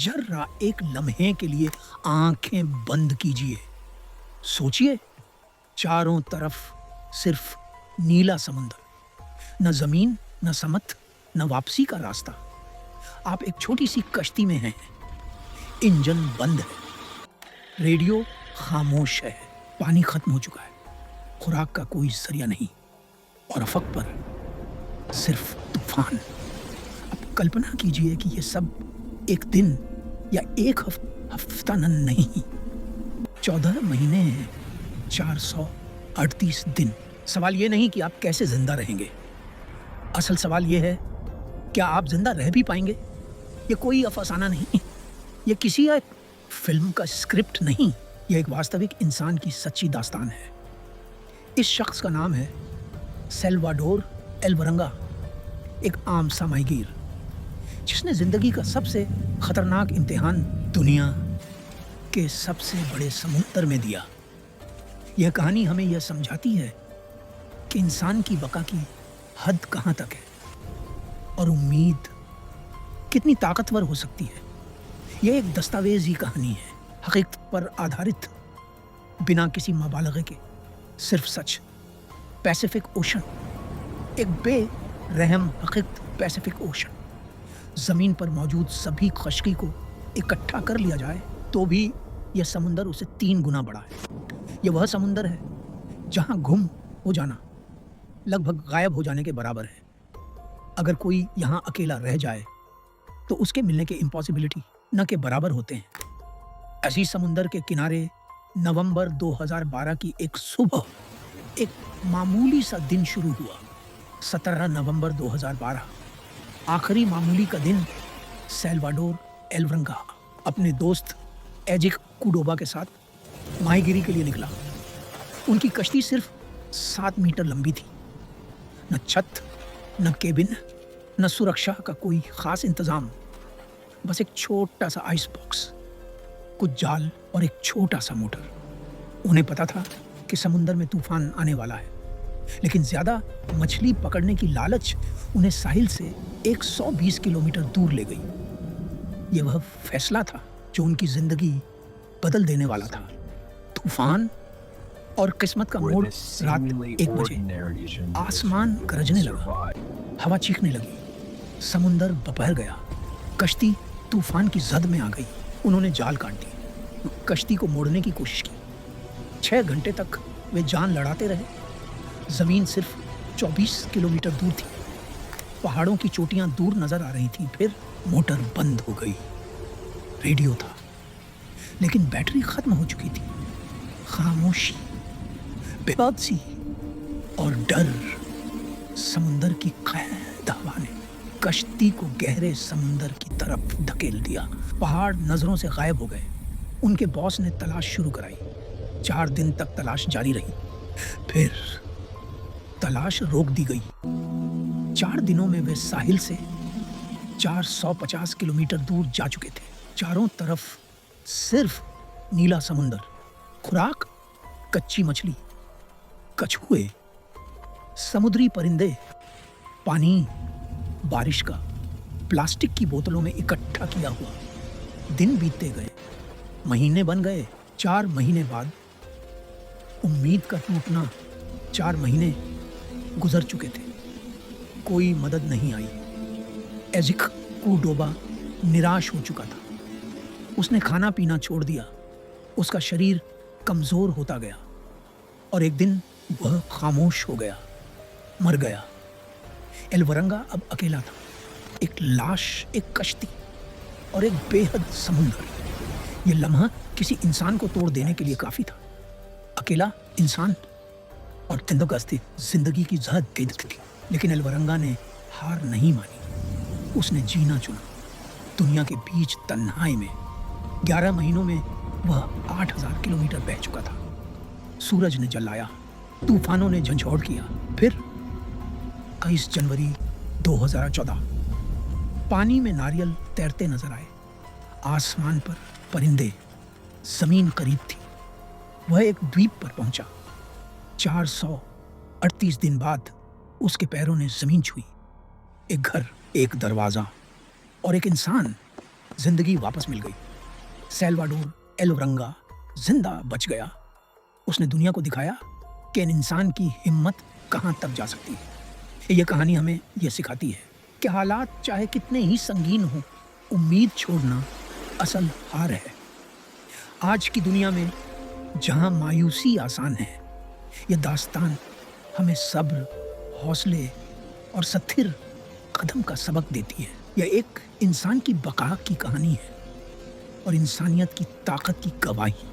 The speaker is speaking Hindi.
जरा एक लम्हे के लिए आंखें बंद कीजिए। सोचिए, चारों तरफ सिर्फ नीला समुंदर, न जमीन, न समत, न वापसी का रास्ता। आप एक छोटी सी कश्ती में हैं। इंजन बंद है, रेडियो खामोश है, पानी खत्म हो चुका है, खुराक का कोई जरिया नहीं और अफक पर सिर्फ तूफान। अब कल्पना कीजिए कि ये सब एक दिन या एक हफ्ता नहीं, 14 महीने, 438 दिन। सवाल ये नहीं कि आप कैसे जिंदा रहेंगे, असल सवाल ये है, क्या आप जिंदा रह भी पाएंगे? ये कोई अफसाना नहीं, ये किसी एक फिल्म का स्क्रिप्ट नहीं, ये एक वास्तविक इंसान की सच्ची दास्तान है। इस शख्स का नाम है सैल्वाडोर एलवरंगा, एक आम सा माहीगीर जिसने जिंदगी का सबसे खतरनाक इम्तिहान दुनिया के सबसे बड़े समुद्र में दिया। यह कहानी हमें यह समझाती है कि इंसान की बका की हद कहाँ तक है और उम्मीद कितनी ताकतवर हो सकती है। यह एक दस्तावेजी कहानी है, हकीकत पर आधारित, बिना किसी मुबालगे के, सिर्फ सच। पैसिफिक ओशन, एक बेरहम हकीकत। पैसिफिक ओशन, जमीन पर मौजूद सभी खुश्की को इकट्ठा कर लिया जाए तो भी यह समुंदर उसे 3 गुना बड़ा है। यह वह समुंदर है जहां गुम हो जाना लगभग गायब हो जाने के बराबर है। अगर कोई यहां अकेला रह जाए तो उसके मिलने के इम्पॉसिबिलिटी न के बराबर होते हैं। ऐसी समुंदर के किनारे नवंबर 2012 की एक सुबह एक मामूली सा दिन शुरू हुआ। 17 नवंबर 2012, आखिरी मामूली का दिन। सैल्वाडोर एलवरंगा अपने दोस्त एजिक कुडोबा के साथ माहीगिरी के लिए निकला। उनकी कश्ती सिर्फ 7 मीटर लंबी थी। न छत, न केबिन, न सुरक्षा का कोई खास इंतजाम, बस एक छोटा सा आइस बॉक्स, कुछ जाल और एक छोटा सा मोटर। उन्हें पता था कि समुंदर में तूफान आने वाला है, लेकिन ज्यादा मछली पकड़ने की लालच उन्हें साहिल से 120 किलोमीटर दूर ले गई। यह वह फैसला था जो उनकी जिंदगी बदल देने वाला था। तूफान और किस्मत का मोड़। रात 1 बजे आसमान गरजने लगा, हवा चीखने लगी, समुंदर बपहर गया। कश्ती तूफान की जद में आ गई। उन्होंने जाल काट दी, कश्ती को मोड़ने की कोशिश की। 6 घंटे तक वे जान लड़ाते रहे। जमीन सिर्फ 24 किलोमीटर दूर थी, पहाड़ों की चोटियां दूर नजर आ रही थी। फिर मोटर बंद हो गई। रेडियो था, लेकिन बैटरी खत्म हो चुकी थी। खामोशी, बेबासी और डर। समुंदर की कैद हवा ने कश्ती को गहरे समुंदर की तरफ धकेल दिया। पहाड़ नजरों से गायब हो गए। उनके बॉस ने तलाश शुरू कराई। 4 दिन तक तलाश जारी रही, फिर तलाश रोक दी गई। 4 दिनों में वे साहिल से 450 किलोमीटर दूर जा चुके थे। चारों तरफ सिर्फ नीला समुंदर, खुराक कच्ची मछली, कछुए, समुद्री परिंदे, पानी बारिश का प्लास्टिक की बोतलों में इकट्ठा किया हुआ। दिन बीतते गए, महीने बन गए। 4 महीने बाद उम्मीद का टूटना। 4 महीने गुजर चुके थे, कोई मदद नहीं आई। एजिक कुडोबा निराश हो चुका था। उसने खाना पीना छोड़ दिया। उसका शरीर कमजोर होता गया और एक दिन वह खामोश हो गया, मर गया। एलवरंगा अब अकेला था, एक लाश, एक कश्ती और एक बेहद समुंदर। यह लम्हा किसी इंसान को तोड़ देने के लिए काफी था। अकेला इंसान और तिंदुकस्ती जिंदगी की जहद दे दी थी। लेकिन एलवरंगा ने हार नहीं मानी। उसने जीना चुना, दुनिया के बीच तन्हाई में। 11 महीनों में वह 8000 किलोमीटर बह चुका था। सूरज ने जलाया, तूफानों ने झंझोड़ किया। फिर 23 जनवरी 2014, पानी में नारियल तैरते नजर आए। आसमान पर परिंदे, जमीन करीब थी। वह एक द्वीप पर पहुंचा। 438 दिन बाद उसके पैरों ने जमीन छुई। एक घर, एक दरवाजा और एक इंसान जिंदगी वापस मिल गई। सैल्वाडोर एलोरंगा जिंदा बच गया। उसने दुनिया को दिखाया कि इंसान की हिम्मत कहाँ तक जा सकती है। ये कहानी हमें यह सिखाती है कि हालात चाहे कितने ही संगीन हों, उम्मीद छोड़ना असल हार है। आज की दुनिया में जहां मायूसी आसान है, यह दास्तान हमें सब्र, हौसले और स्थिर कदम का सबक देती है। यह एक इंसान की बका की कहानी है और इंसानियत की ताकत की गवाही।